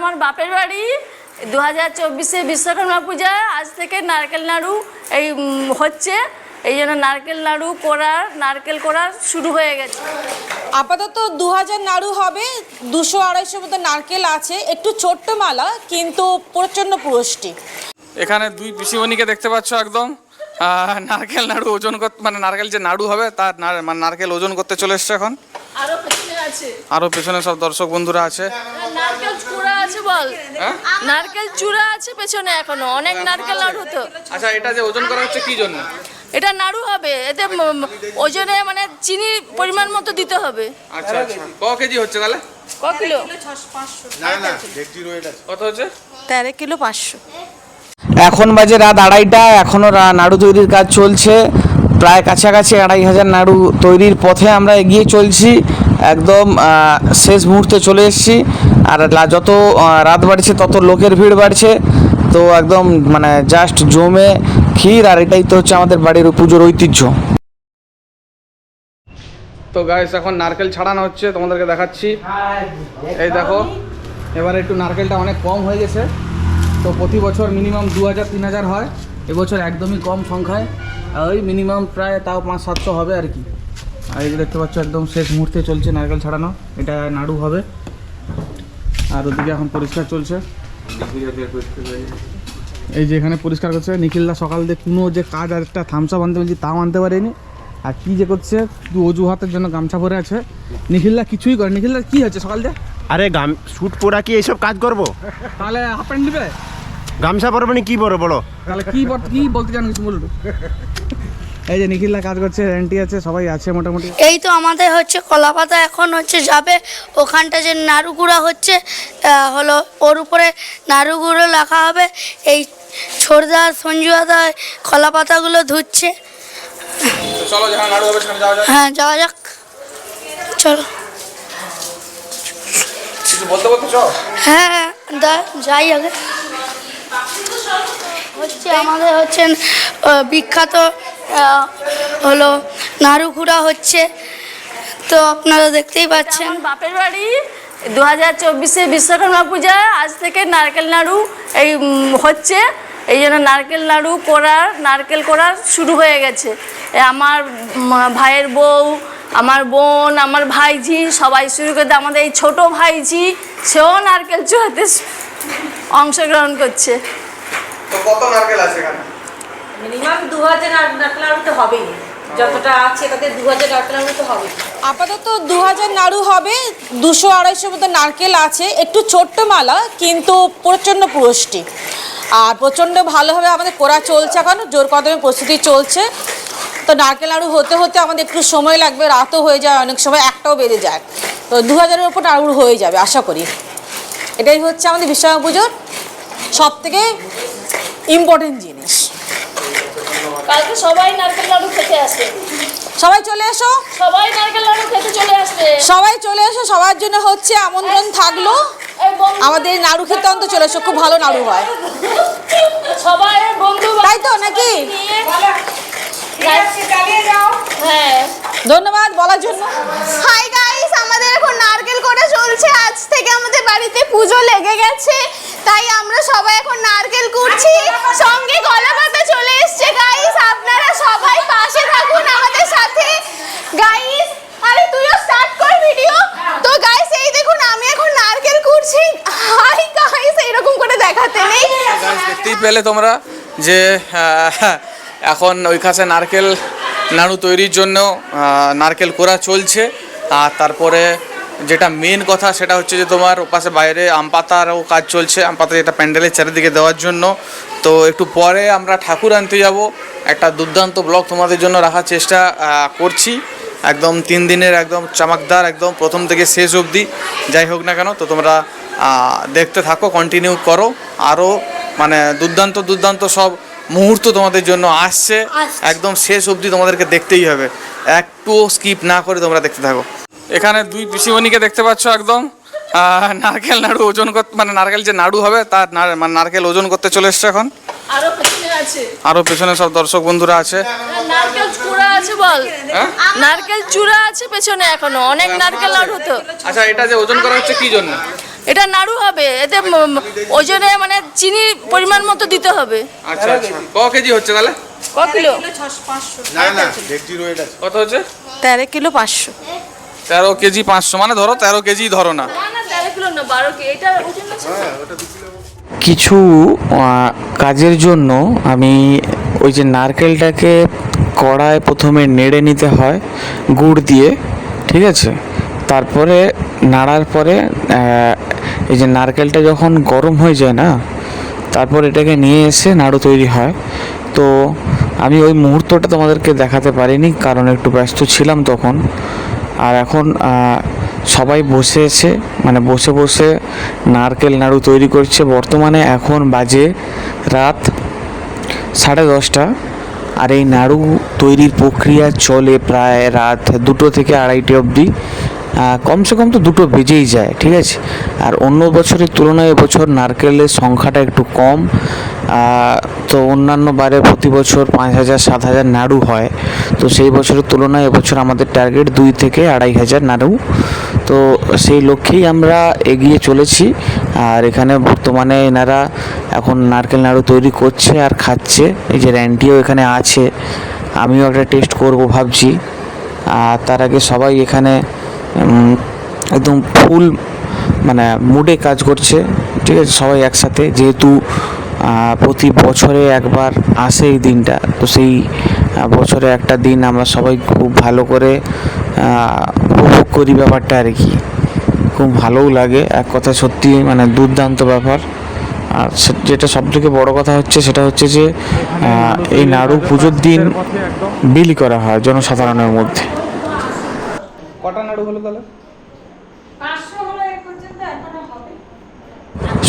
আমার বাপের বাড়ি 2024 বিশ্বকর্মা পূজায় আজ থেকে নারকেল নাড়ু হচ্ছে, এই জন্য নারকেল কোড়া শুরু হয়ে গেছে। আপাতত 2000 নাড়ু হবে, 200-250 মতো নারকেল আছে, একটু ছোট্ট মালা কিন্তু প্রচণ্ড পুষ্টি। এখানে দুই পিসিমণিকে দেখতে পাচ্ছ একদম নারকেল নাড়ু ওজন করতে, মানে নারকেল যে নাড়ু হবে তার নারকেল ওজন করতে চলে এসছে এখন। আরো পেছনে সব দর্শক বন্ধুরা আছে। নারকেল চূড়া আছে বল, নারকেল চূড়া আছে পেছনে, এখনো অনেক নারকেল নাড়ু হতো। আচ্ছা, এটা যে ওজন করা হচ্ছে কি জন্য? এটা নাড়ু হবে, এতে ওজনে মানে চিনি পরিমাণ মতো দিতে হবে। আচ্ছা আচ্ছা, ক কেজি হচ্ছে তাহলে? ক কিলো? কত হচ্ছে? 13 কিলো 500। এখন বাজে রাত 2:30, এখনও নাড়ু তৈরির কাজ চলছে। প্রায় কাছাকাছি 2500 নাড়ু তৈরির পথে আমরা এগিয়ে চলছি, একদম শেষ মুহূর্তে চলে এসেছি। আর যত রাত বাড়ছে তত লোকের ভিড় বাড়ছে, তো একদম মানে জাস্ট জমে ক্ষীর। আর এটাই তো হচ্ছে আমাদের বাড়ির পুজোর ঐতিহ্য। তো গাইস, এখন নারকেল ছাড়ানো হচ্ছে, তোমাদেরকে দেখাচ্ছি। এই দেখো, এবারে একটু নারকেলটা অনেক কম হয়ে গেছে। তো প্রতি বছর মিনিমাম 2000-3000 হয়, এবছর একদমই কম সংখ্যায়, ওই মিনিমাম প্রায় তাও 500-700 হবে আর কি। আর এই যে দেখতে পাচ্ছ একদম শেষ মুহূর্তে চলছে নারকেল ছাড়ানো, এটা নাড়ু হবে। আর ওদিকে এখন পরিষ্কার চলছে, এই যে এখানে পরিষ্কার করছে নিখিলদা। সকাল দিয়ে কোনো যে কাজ আর একটা থামসআপ আনতে বলছি তাও আনতে পারেনি, আর কি যে করছে শুধু অজুহাতের জন্য গামছা পরে আছে। নিখিলদা কিছুই করে। নিখিলদা কি হচ্ছে সকাল দিয়ে? আরে স্যুট পরা কি এইসব কাজ করবো? তাহলে হাফ প্যান্ট দিবে, গামছা পরবো না কি পরবো বলো? তাহলে কি বলতে চান কিছু বলুন। এই যে নিখিলদা কাজ করছে, অ্যান্টি আছে, সবাই আছে মোটামুটি। এই তো আমাদের হচ্ছে কলাপাতা এখন হচ্ছে যাবে ওখানটা যে নাড়ু গুঁড়া হচ্ছে হলো, ওর উপরে নাড়ু গুঁড়ো রাখা হবে। এই ছোটদা সঞ্জুদা কলাপাতাগুলো ধুচ্ছে। চলো, যেখানে নাড়ু হবে সেখানে যাওয়া যাক। হ্যাঁ, যাওয়া যাক, চলো। কিছু বলতে চল। হ্যাঁ, যাই আগে। হচ্ছে আমাদের হচ্ছে বিখ্যাত হলো নাড়ু গুঁড়া হচ্ছে, তো আপনারা দেখতেই পাচ্ছেন। আমার বাপের বাড়ি 2024 বিশ্বকর্মা পূজায় আজ থেকে নারকেল নাড়ু হচ্ছে, এই জন্য নারকেল কোড়া শুরু হয়ে গেছে। আমার ভাইয়ের বউ, আমার বোন, আমার ভাইঝি সবাই শুরু করতে, আমাদের এই ছোটো ভাইঝি সেও নারকেল চূড়াতে অংশগ্রহণ করছে। তো কত নারকেল আছে এখানে? মিনিমাম 2000 নারকেল নাড়ু তো হবেই, যতটা আছে তাতে 2000 নারকেল নাড়ু তো হবে। আপাতত 2000 নাড়ু হবে, 200-250 মতো নারকেল আছে, একটু ছোট্ট মালা কিন্তু প্রচণ্ড পুষ্টি। আর প্রচণ্ড ভালোভাবে আমাদের কোড়া চলছে, এখন জোর কদমে প্রস্তুতি চলছে। তো নারকেল নাড়ু হতে হতে আমাদের একটু সময় লাগবে, রাতও হয়ে যায়, অনেক সময় 1টাও বেজে যায়। তো 2000-এর উপর নাড়ু হয়ে যাবে আশা করি। এটাই হচ্ছে আমাদের বিশ্বকর্মা পুজোর সবথেকে ইম্পর্টেন্ট জিনিস। কালকে সবাই নারকেল নাড়ু খেতে আসবে, সবাই চলে এসো, সবাই নারকেল নাড়ু খেতে চলে আসবে, সবাই চলে এসো, সবার জন্য হচ্ছে আমন্ত্রণ থাকলো। আমাদের নাড়ু খেতে অন্তত চলে এসো, খুব ভালো নাড়ু হয় সবাই বন্ধু, তাই তো নাকি? হ্যাঁ, ধন্যবাদ বলার জন্য। হাই গাইস, আমাদের এখন নারকেল কোড়া চলছে। আজ থেকে আমাদের বাড়িতে পুজো লেগে গেছে, তাই আমরা সবাই এখন নারকেল কুড়ছি, সঙ্গে কলাপাতা চলে এসছে। গাইস, আপনারা সবাই পাশে থাকুন আমাদের সাথে। গাইস, আরে তুইও স্টার্ট কর ভিডিও। তো গাইস, এই দেখুন আমি এখন নারকেল কুড়ছি। হাই গাইস, এরকম করে দেখাতে নেই। দেখতেই পেলে তোমরা যে এখন ওই কাছে নারকেল নাড়ু তৈরির জন্য নারকেল কোড়া চলছে। আর তারপরে যেটা মেন কথা সেটা হচ্ছে যে তোমার ওপাশে বাইরে আম পাতারও কাজ চলছে, আম পাতা যেটা প্যান্ডেলের চারিদিকে দেওয়ার জন্য। তো একটু পরে আমরা ঠাকুর আনতে যাব, একটা দুর্দান্ত ব্লগ তোমাদের জন্য রাখার চেষ্টা করছি, একদম 3 দিনের একদম চমকদার, একদম প্রথম থেকে শেষ অবধি যাই হোক না কেন। তো তোমরা দেখতে থাকো, কন্টিনিউ করো, আরও মানে দুর্দান্ত সব মুহূর্ত তোমাদের জন্য আসছে, একদম শেষ অবধি তোমাদেরকে দেখতেই হবে, একটুও স্কিপ না করে তোমরা দেখতে থাকো। এখানে দুই পিসিমণিকে দেখতে পাচ্ছ একদম নারকেল নাড়ু ওজন করতে, মানে নারকেল যে নাড়ু হবে তার নারকেল ওজন করতে চলে এসছে এখন। আরো পেছনে সব দর্শক বন্ধুরা আছে। নারকেল চূড়া আছে বল, নারকেল চূড়া আছে পেছনে, এখনো অনেক নারকেল নাড়ু হতো। আচ্ছা, এটা যে ওজন করা হচ্ছে কি জন্য? এটা নাড়ু হবে, এতে ওজনে মানে চিনি পরিমাণ মতো দিতে হবে। আচ্ছা আচ্ছা, ক কেজি হচ্ছে তাহলে? ক কিলো? 500। কত হচ্ছে? 13 কিলো 500। 13 কেজি 500, মানে ধরো 13 কেজি ধরো না। না না 13 কিলো না, 12 কিলো। এটা ওজন আছে। কিছু কাজের জন্য আমি ওই যে নারকেলটাকে কড়ায় প্রথমে নেড়ে নিতে হয় গুড় দিয়ে, ঠিক আছে? তারপরে নাড়ার পরে এই যে নারকেলটা যখন গরম হয়ে যায় না, তারপর এটাকে নিয়ে এসে নাড়ু তৈরি হয়। তো আমি ওই মুহূর্তটা তোমাদেরকে দেখাতে পারিনি, কারণ একটু ব্যস্ত ছিলাম তখন। আর এখন সবাই বসেছে, মানে বসে বসে নারকেল নাড়ু তৈরি করছে। বর্তমানে এখন বাজে রাত 10:30, আর এই নাড়ু তৈরির প্রক্রিয়া চলে প্রায় রাত 2টো থেকে 2:30 অবধি। কমসে কম তো 2টো বেজেই যায়, ঠিক আছে? আর অন্য বছরের তুলনায় এবছর নারকেলের সংখ্যাটা একটু কম। তো অন্যান্য বারে প্রতি বছর 5,000 7,000 নাড়ু হয়, তো সেই বছরের তুলনায় এবছর আমাদের টার্গেট 2 থেকে 2,500 নাড়ু। তো সেই লক্ষ্যেই আমরা এগিয়ে চলেছি। আর এখানে বর্তমানে এনারা এখন নারকেল নাড়ু তৈরি করছে আর খাচ্ছে। এই যে র্যান্টিও এখানে আছে, আমিও একটা টেস্ট করব ভাবছি। আর তার আগে সবাই এখানে একদম ফুল মানে মুডে কাজ করছে, ঠিক আছে? সবাই একসাথে, যেহেতু প্রতি বছরে একবার আসে এই দিনটা, তো সেই বছরে একটা দিন আমরা সবাই খুব ভালো করে উপভোগ করি ব্যাপারটা আর কি। খুব ভালোও লাগে, এক কথায় সত্যি মানে দুর্দান্ত ব্যাপার। আর যেটা সবথেকে বড় কথা হচ্ছে সেটা হচ্ছে যে এই নাড়ু পুজোর দিন বিলি করা হয় জনসাধারণের মধ্যে। কটা নাড়ু হলো তাহলে?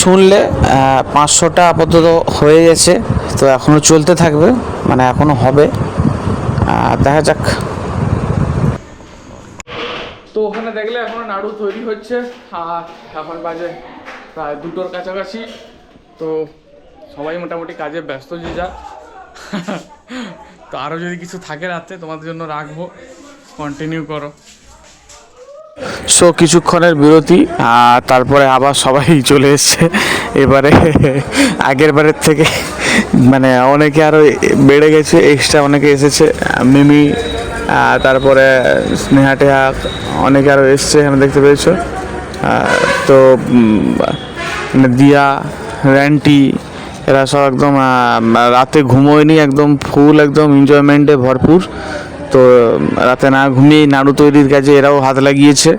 শুনলে 500টা আপাতত হয়ে গেছে, তো এখনও চলতে থাকবে, মানে এখনও হবে। দেখা যাক। তো ওখানে দেখলে এখনো নাড়ু তৈরি হচ্ছে, আর এখন বাজে প্রায় 2টোর কাছাকাছি। তো সবাই মোটামুটি কাজে ব্যস্ত যে যা। তো আরও যদি কিছু থাকে রাত্রে তোমাদের জন্য রাখবো, কন্টিনিউ করো। সো কিছুক্ষণের বিরতি, আর তারপরে আবার সবাই চলে এসছে। এবারে আগের বারের থেকে মানে অনেকে আরও বেড়ে গেছে, এক্সট্রা অনেকে এসেছে। মিমি, তারপরে স্নেহা টেহা, অনেকে আরও এসছে, আমি দেখতে পেয়েছো। তো দিয়া, র্যান্টি, এরা সব একদম রাতে ঘুমোয়নি, একদম ফুল একদম এনজয়মেন্টে ভরপুর। তো রাতে না ঘুমিয়ে নাড়ু তৈরির কাজে এরাও হাত লাগিয়েছে,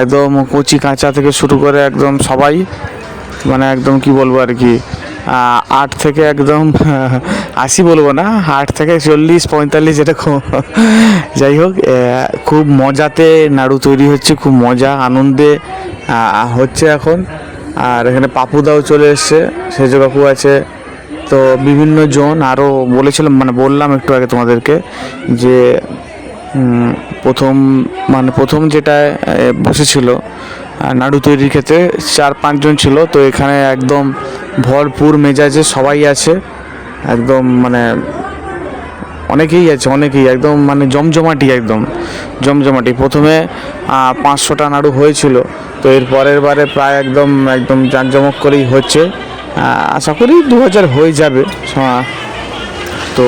একদম কচি কাঁচা থেকে শুরু করে একদম সবাই, মানে একদম কি বলবো আর কি, 8 থেকে একদম 80 বলবো না, 8 থেকে 40-45 এরকম। যাই হোক, খুব মজাতে নাড়ু তৈরি হচ্ছে, খুব মজা আনন্দে হচ্ছে এখন। আর এখানে পাপুদাও চলে এসছে, সেজ কাকু আছে, তো বিভিন্ন জন আরও বলেছিলাম, মানে বললাম একটু আগে তোমাদেরকে যে প্রথম যেটায় বসেছিল নাড়ু তৈরির ক্ষেত্রে 4-5 জন ছিল, তো এখানে একদম ভরপুর মেজাজে সবাই আছে, একদম মানে অনেকেই আছে, অনেকেই একদম মানে জমজমাটি। প্রথমে 500টা নাড়ু হয়েছিল, তো এর পরের বারে প্রায় একদম জাঁকজমক করেই হচ্ছে। আশা করি 2000 হয়ে যাবে। তো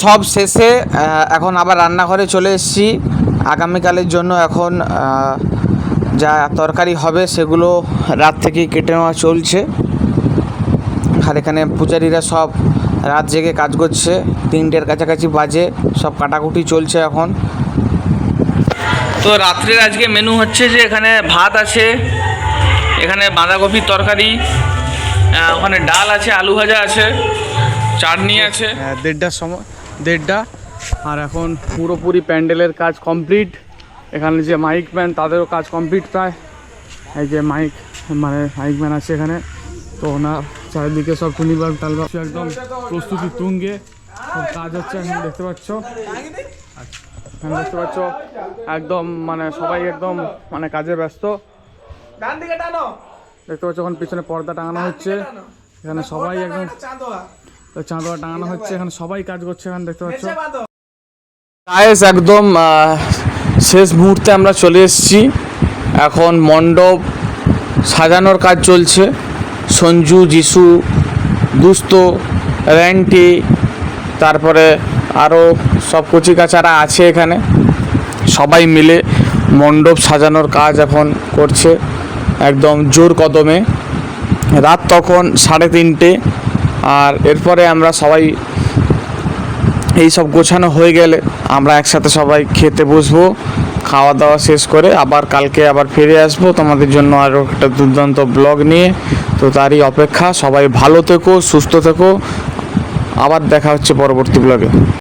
সব শেষে এখন আবার রান্নাঘরে চলে এসেছি আগামীকালের জন্য। এখন যা তরকারি হবে সেগুলো রাত থেকেই কেটে নেওয়া চলছে, আর এখানে পূজারীরা সব রাত জেগে কাজ করছে। 3টের কাছাকাছি বাজে, সব কাটাকুটি চলছে এখন। তো রাত্রের আজকে মেনু হচ্ছে যে এখানে ভাত আছে, এখানে বাঁধাকপির তরকারি, ওখানে ডাল আছে, আলু ভাজা আছে, চাটনি আছে। 1:30টার সময়, 1:30টা। আর এখন পুরোপুরি প্যান্ডেলের কাজ কমপ্লিট। এখানে যে মাইক ম্যান, তাদেরও কাজ কমপ্লিট প্রায়। এই যে মাইক ম্যান আছে এখানে, তো ওনার চারিদিকে সব টুনিবাল্ব টালবাল্ব একদম প্রস্তুতি তুঙ্গে। সব কাজ হচ্ছে এখন দেখতে পাচ্ছ, এখন দেখতে পাচ্ছ একদম মানে সবাই একদম মানে কাজে ব্যস্ত। দেখতে পাচ্ছ এখন পিছনে পর্দা টাঙানো হচ্ছে, এখানে সবাই একদম চাঁদোয়া টাঙানো হচ্ছে, এখানে সবাই কাজ করছে এখানে দেখতে পাচ্ছ। গাইস একদম শেষ মুহূর্তে আমরা চলে এসেছি, এখন মণ্ডপ সাজানোর কাজ চলছে। সঞ্জু, যিশু, দুস্ত, র্যান্টি, তারপরে আরও সব কচিকাচারা আছে এখানে, সবাই মিলে মণ্ডপ সাজানোর কাজ এখন করছে একদম জোর কদমে। রাত তখন 3:30, আর এরপরে আমরা সবাই এই সব গোছানো হয়ে গেলে আমরা একসাথে সবাই খেতে বসবো। খাওয়া দাওয়া শেষ করে আবার কালকে আবার ফিরে আসবো তোমাদের জন্য আরও একটা দুর্দান্ত ব্লগ নিয়ে। তো তারই অপেক্ষা, সবাই ভালো থেকো, সুস্থ থেকো, আবার দেখা হচ্ছে পরবর্তী ব্লগে।